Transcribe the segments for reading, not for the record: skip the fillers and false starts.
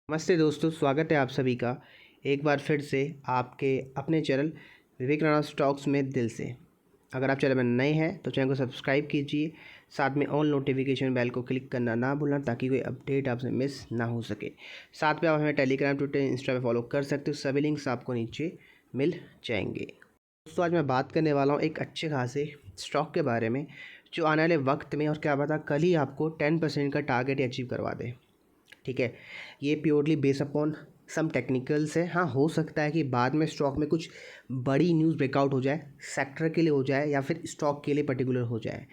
नमस्ते दोस्तों, स्वागत है आप सभी का एक बार फिर से आपके अपने चैनल विवेक राणा स्टॉक्स में दिल से। अगर आप चैनल में नए हैं तो चैनल को सब्सक्राइब कीजिए, साथ में ऑल नोटिफिकेशन बेल को क्लिक करना ना भूलना ताकि कोई अपडेट आपसे मिस ना हो सके। साथ में आप हमें टेलीग्राम, ट्विटर, इंस्टा पे फॉलो कर सकते हो, सभी लिंक्स आपको नीचे मिल जाएंगे। दोस्तों, आज मैं बात करने वाला हूँ एक अच्छे खासे स्टॉक के बारे में जो आने वाले वक्त में और क्या पता कल ही आपको 10% का टारगेट अचीव करवा दे। ठीक है, ये प्योरली बेस अपॉन सम टेक्निकल्स है। हाँ, हो सकता है कि बाद में स्टॉक में कुछ बड़ी न्यूज़ ब्रेकआउट हो जाए, सेक्टर के लिए हो जाए या फिर स्टॉक के लिए पर्टिकुलर हो जाए,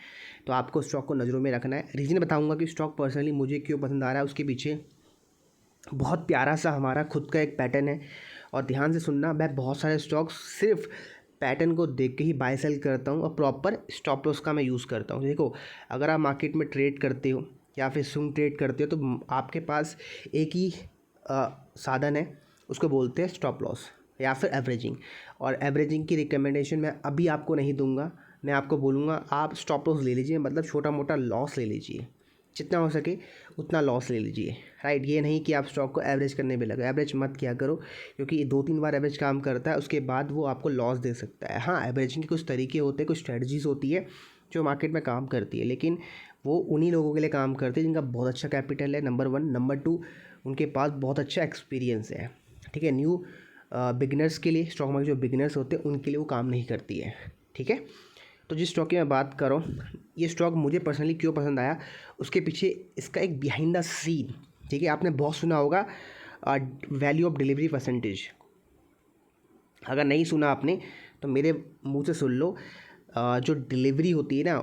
तो आपको स्टॉक को नज़रों में रखना है। रीज़न बताऊंगा कि स्टॉक पर्सनली मुझे क्यों पसंद आ रहा है, उसके पीछे बहुत प्यारा सा हमारा खुद का एक पैटर्न है। और ध्यान से सुनना, मैं बहुत सारे स्टॉक्स सिर्फ पैटर्न को देख के ही बाय सेल करता हूँ और प्रॉपर स्टॉप लॉस का मैं यूज़ करता हूँ। देखो, अगर आप मार्केट में ट्रेड करते हो या फिर स्विंग ट्रेड करते हो तो आपके पास एक ही साधन है, उसको बोलते हैं स्टॉप लॉस या फिर एवरेजिंग। और एवरेजिंग की रिकमेंडेशन मैं अभी आपको नहीं दूंगा, मैं आपको बोलूँगा आप स्टॉप लॉस ले लीजिए, मतलब छोटा मोटा लॉस ले लीजिए, जितना हो सके उतना लॉस ले लीजिए। राइट, ये नहीं कि आप स्टॉक को एवरेज करने पे लगे, एवरेज मत किया करो, क्योंकि ये 2-3 बार एवरेज काम करता है, उसके बाद वो आपको लॉस दे सकता है। हाँ, एवरेजिंग के कुछ तरीके होते हैं, कुछ स्ट्रेटजीज होती है जो मार्केट में काम करती है, लेकिन वो उन्हीं लोगों के लिए काम करती है जिनका बहुत अच्छा कैपिटल है, नंबर 1। नंबर 2, उनके पास बहुत अच्छा एक्सपीरियंस है। ठीक है, न्यू बिगनर्स के लिए, स्टॉक मार्केट जो बिगनर्स होते हैं उनके लिए वो काम नहीं करती है। ठीक है, तो जिस स्टॉक की मैं बात कर रहा हूँ, ये स्टॉक मुझे पर्सनली क्यों पसंद आया, उसके पीछे इसका एक बिहाइंड द सीन। ठीक है, आपने बहुत सुना होगा वैल्यू ऑफ डिलीवरी परसेंटेज। अगर नहीं सुना आपने तो मेरे मुंह से सुन लो। जो डिलीवरी होती है ना,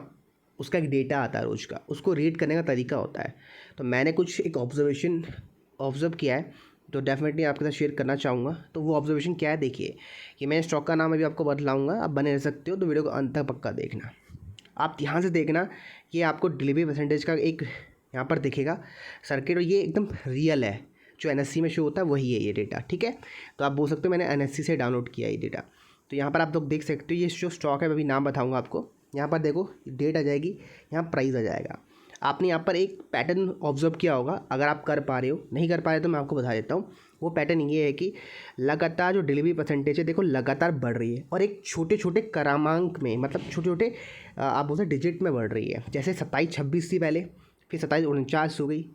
उसका एक डेटा आता है रोज़ का, उसको रीड करने का तरीका होता है। तो मैंने कुछ एक ऑब्जर्व किया है, तो डेफिनेटली आपके साथ शेयर करना चाहूँगा। तो वो ऑब्जर्वेशन क्या है, देखिए कि मैं स्टॉक का नाम अभी आपको बतलाऊँगा, आप बने रह सकते हो, तो वीडियो को अंत तक पक्का देखना। आप ध्यान से देखना, ये आपको डिलीवरी परसेंटेज का एक यहाँ पर दिखेगा सर्किट, और ये एकदम रियल है, जो एनएससी में शो होता है वही है ये डेटा। ठीक है, तो आप बोल सकते हो मैंने एनएससी से डाउनलोड किया ये डेटा। तो यहाँ पर आप लोग देख सकते हो, ये जो स्टॉक है मैं अभी नाम बताऊँगा आपको। यहाँ पर देखो, डेट आ जाएगी, यहाँ प्राइस आ जाएगा। आपने यहाँ पर एक पैटर्न ऑब्जर्व किया होगा, अगर आप कर पा रहे हो, नहीं कर पा रहे तो मैं आपको बता देता हूँ। वो पैटर्न ये है कि लगातार जो डिलीवरी परसेंटेज है, देखो लगातार बढ़ रही है, और एक छोटे छोटे क्रमांक में, मतलब छोटे छोटे आप बोलते डिजिट में बढ़ रही है। जैसे 27-26 थी पहले, फिर 27-49 हो गई,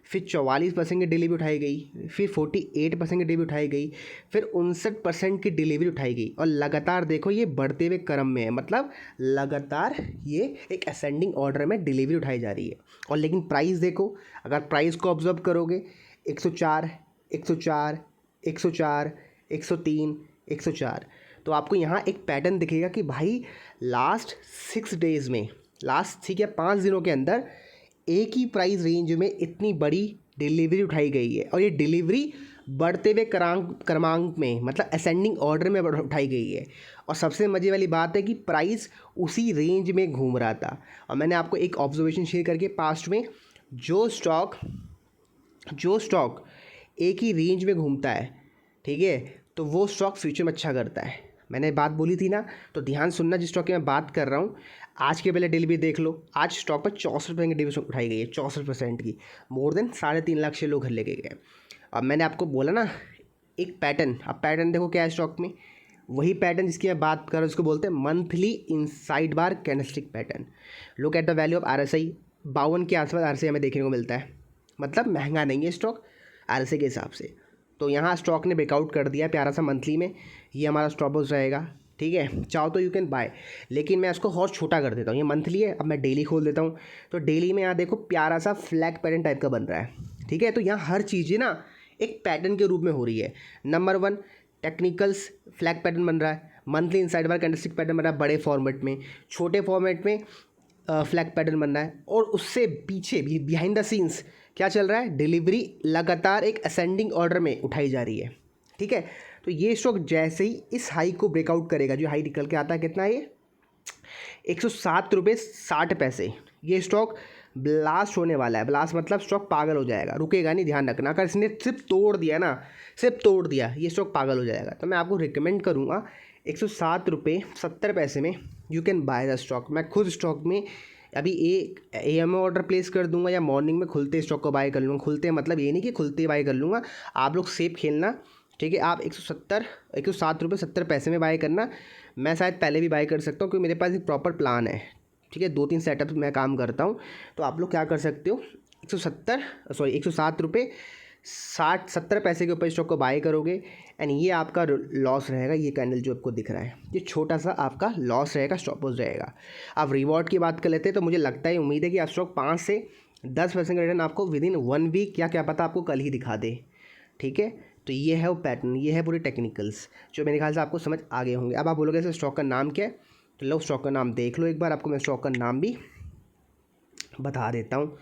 फिर 44% की डिलीवरी उठाई गई, फिर 48% की डिलीवरी उठाई गई, फिर 59% की डिलीवरी उठाई गई, और लगातार देखो ये बढ़ते हुए क्रम में है, मतलब लगातार ये एक असेंडिंग ऑर्डर में डिलीवरी उठाई जा रही है। और लेकिन प्राइस देखो, अगर प्राइस को ऑब्जर्व करोगे, 104, 104, 104, 103, 104, तो आपको यहाँ एक पैटर्न दिखेगा कि भाई लास्ट 6 डेज़ में, लास्ट 6 या 5 दिनों के अंदर एक ही प्राइस रेंज में इतनी बड़ी डिलीवरी उठाई गई है, और ये डिलीवरी बढ़ते हुए क्रमांक में, मतलब असेंडिंग ऑर्डर में उठाई गई है। और सबसे मज़े वाली बात है कि प्राइस उसी रेंज में घूम रहा था। और मैंने आपको एक ऑब्जर्वेशन शेयर करके, पास्ट में जो स्टॉक एक ही रेंज में घूमता है, ठीक है, तो वो स्टॉक फ्यूचर में अच्छा करता है। मैंने बात बोली थी ना, तो ध्यान सुनना, जिस स्टॉक की मैं बात कर रहा हूँ। आज के पहले डिलीवरी देख लो, आज स्टॉक पर 64% की डिलीवरी उठाई गई है, 64% की, मोर देन 3.5 लाख शेयर लोग घर लेके गए। अब मैंने आपको बोला ना एक पैटर्न, अब पैटर्न देखो क्या है स्टॉक में, वही पैटर्न जिसकी मैं बात कर रहा हूँ, उसको बोलते हैं monthly inside bar candlestick pattern. Look at the value of RSI, 52 के आसपास आरएसआई हमें देखने को मिलता है, मतलब महंगा नहीं है स्टॉक आरएसआई के हिसाब से। तो यहाँ स्टॉक ने ब्रेकआउट कर दिया प्यारा सा मंथली में, ये हमारा स्टॉप लॉस रहेगा। ठीक है, चाहो तो यू कैन बाय, लेकिन मैं इसको और छोटा कर देता हूँ। ये मंथली है, अब मैं डेली खोल देता हूँ, तो डेली में यहाँ देखो प्यारा सा फ्लैग पैटर्न टाइप का बन रहा है। ठीक है, तो यहाँ हर चीज़ें ना एक पैटर्न के रूप में हो रही है। नंबर 1, टेक्निकल्स फ्लैग पैटर्न बन रहा है, मंथली इनसाइड बार कैंडलस्टिक पैटर्न बन रहा है बड़े फॉर्मेट में, छोटे फॉर्मेट में फ्लैग पैटर्न बन रहा है, और उससे पीछे भी बिहाइंड द सीन्स क्या चल रहा है, डिलीवरी लगातार एक असेंडिंग ऑर्डर में उठाई जा रही है। ठीक है, तो ये स्टॉक जैसे ही इस हाई को ब्रेकआउट करेगा, जो हाई निकल के आता है कितना है ये, 107 रुपये 60 पैसे, ये स्टॉक ब्लास्ट होने वाला है। ब्लास्ट मतलब स्टॉक पागल हो जाएगा, रुकेगा नहीं, ध्यान रखना। अगर इसने सिर्फ तोड़ दिया ना, सिर्फ तोड़ दिया, ये स्टॉक पागल हो जाएगा। तो मैं आपको रिकमेंड करूँगा 107 रुपये 70 पैसे में you can by the stock. मैं खुद स्टॉक में अभी एक AM में ऑर्डर प्लेस कर दूंगा या मॉर्निंग में खुलते स्टॉक को बाय कर लूँगा। खुलते मतलब ये नहीं कि खुलते बाय कर लूँगा, आप लोग सेफ खेलना, ठीक है। आप 107 रुपये 70 पैसे में बाय करना। मैं शायद पहले भी बाय कर सकता हूँ क्योंकि मेरे पास एक प्रॉपर प्लान है, ठीक है। 2-3 सेटअप में काम करता हूँ, तो आप लोग क्या कर सकते हो, 107 रुपये 60-70 पैसे के ऊपर स्टॉक को बाय करोगे एंड ये आपका लॉस रहेगा। ये कैंडल जो आपको दिख रहा है, ये छोटा सा आपका लॉस रहेगा, स्टॉप लॉस रहेगा। आप रिवॉर्ड की बात कर लेते हैं तो मुझे लगता है, उम्मीद है कि आप स्टॉक 5 से 10% का रिटर्न आपको विदिन 1 वीक या क्या पता आपको कल ही दिखा दे, ठीक है। तो ये है वो पैटर्न, ये है पूरे टेक्निकल्स जो मेरे ख्याल से आपको समझ आ गए होंगे। अब आप बोलोगे सर स्टॉक का नाम क्या है, तो लो स्टॉक का नाम देख लो एक बार, आपको मैं स्टॉक का नाम भी बता देता हूँ।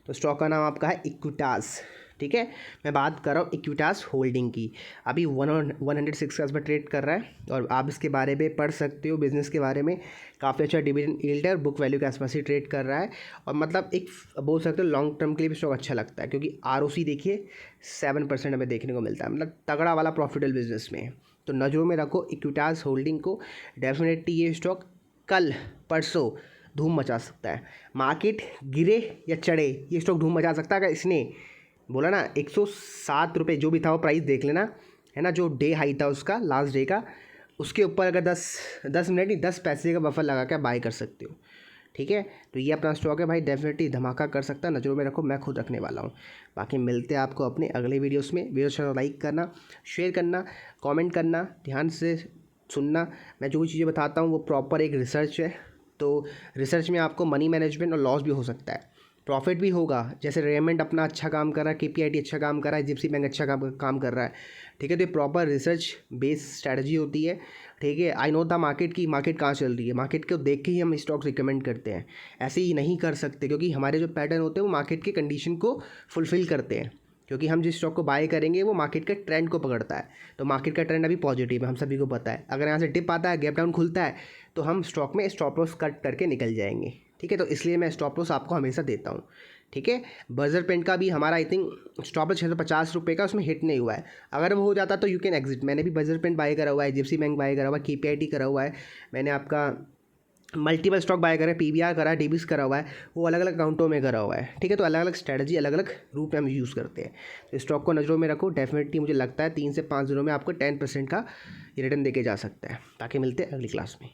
तो स्टॉक का नाम आपका है इक्विटास, ठीक है। मैं बात कर रहा हूँ इक्विटास होल्डिंग की। अभी 106 का पर ट्रेड कर रहा है और आप इसके बारे में पढ़ सकते हो, बिजनेस के बारे में काफ़ी अच्छा डिविडेंड यील्ड है और बुक वैल्यू के आसपास ही ट्रेड कर रहा है। और मतलब एक बोल सकते हो लॉन्ग टर्म के लिए भी स्टॉक अच्छा लगता है क्योंकि ROC देखिए 7% हमें देखने को मिलता है, मतलब तगड़ा वाला प्रॉफिटेबल बिजनेस में। तो नज़रों में रखो इक्विटास होल्डिंग को, डेफिनेटली ये स्टॉक कल परसों धूम मचा सकता है। मार्केट गिरे या चढ़े, ये स्टॉक धूम मचा सकता है। अगर इसने बोला ना 107 रुपये जो भी था वो प्राइस देख लेना, है ना, जो डे हाई था उसका, लास्ट डे का, उसके ऊपर अगर 10 मिनट नहीं 10 पैसे का बफर लगा के बाय कर सकते हो, ठीक है। तो ये अपना स्टॉक है भाई, डेफिनेटली धमाका कर सकता है, नज़रों में रखो, मैं खुद रखने वाला हूँ। बाकी मिलते हैं आपको अपने अगले वीडियोस में। वीडियो लाइक करना, शेयर करना, कमेंट करना, ध्यान से सुनना। मैं जो भी चीज़ें बताता हूँ वो प्रॉपर एक रिसर्च है, तो रिसर्च में आपको मनी मैनेजमेंट और लॉस भी हो सकता है, प्रॉफिट भी होगा। जैसे रेमंड अपना अच्छा काम कर रहा है, KPIT अच्छा काम कर रहा है, जिप्सी बैंक अच्छा काम कर रहा है, ठीक है। तो ये प्रॉपर रिसर्च बेस्ड स्ट्रैटेजी होती है, ठीक है। आई नो द मार्केट की मार्केट कहाँ चल रही है, मार्केट को देख के ही हम स्टॉक्स रिकमेंड करते हैं, ऐसे ही नहीं कर सकते क्योंकि हमारे जो पैटर्न होते हैं वो मार्केट की कंडीशन को फुलफ़िल करते हैं। क्योंकि हम जिस स्टॉक को बाय करेंगे वो मार्केट के ट्रेंड को पकड़ता है, तो मार्केट का ट्रेंड अभी पॉजिटिव है, हम सभी को पता है। अगर यहाँ से डिप आता है, गैप डाउन खुलता है, तो हम स्टॉक में स्टॉप लॉस कट करके निकल जाएंगे, ठीक है। तो इसलिए मैं स्टॉप लॉस आपको हमेशा देता हूँ, ठीक है। बर्जर पेंट का भी हमारा आई थिंक स्टॉप लॉस 650 रुपये का, उसमें हिट नहीं हुआ है। अगर वो हो जाता तो यू कैन एग्जिट। मैंने भी बर्जर पेंट बाय करा हुआ है, जिप्सी बैंक बाय करा हुआ है, KPIT करा हुआ है, मैंने आपका मल्टीपल स्टॉक बाय करा है, PBR करा है, DBS करा हुआ है, वो अलग अलग अकाउंटों में करा हुआ है, ठीक है। तो अलग अलग स्ट्रैटेजी, अलग अलग रूप में हम यूज़ करते हैं। तो स्टॉक को नज़रों में रखो, डेफिनेटली मुझे लगता है 3 से 5 दिनों में आपको 10% का रिटर्न देके जा सकता है। ताकि मिलते हैं अगली क्लास में।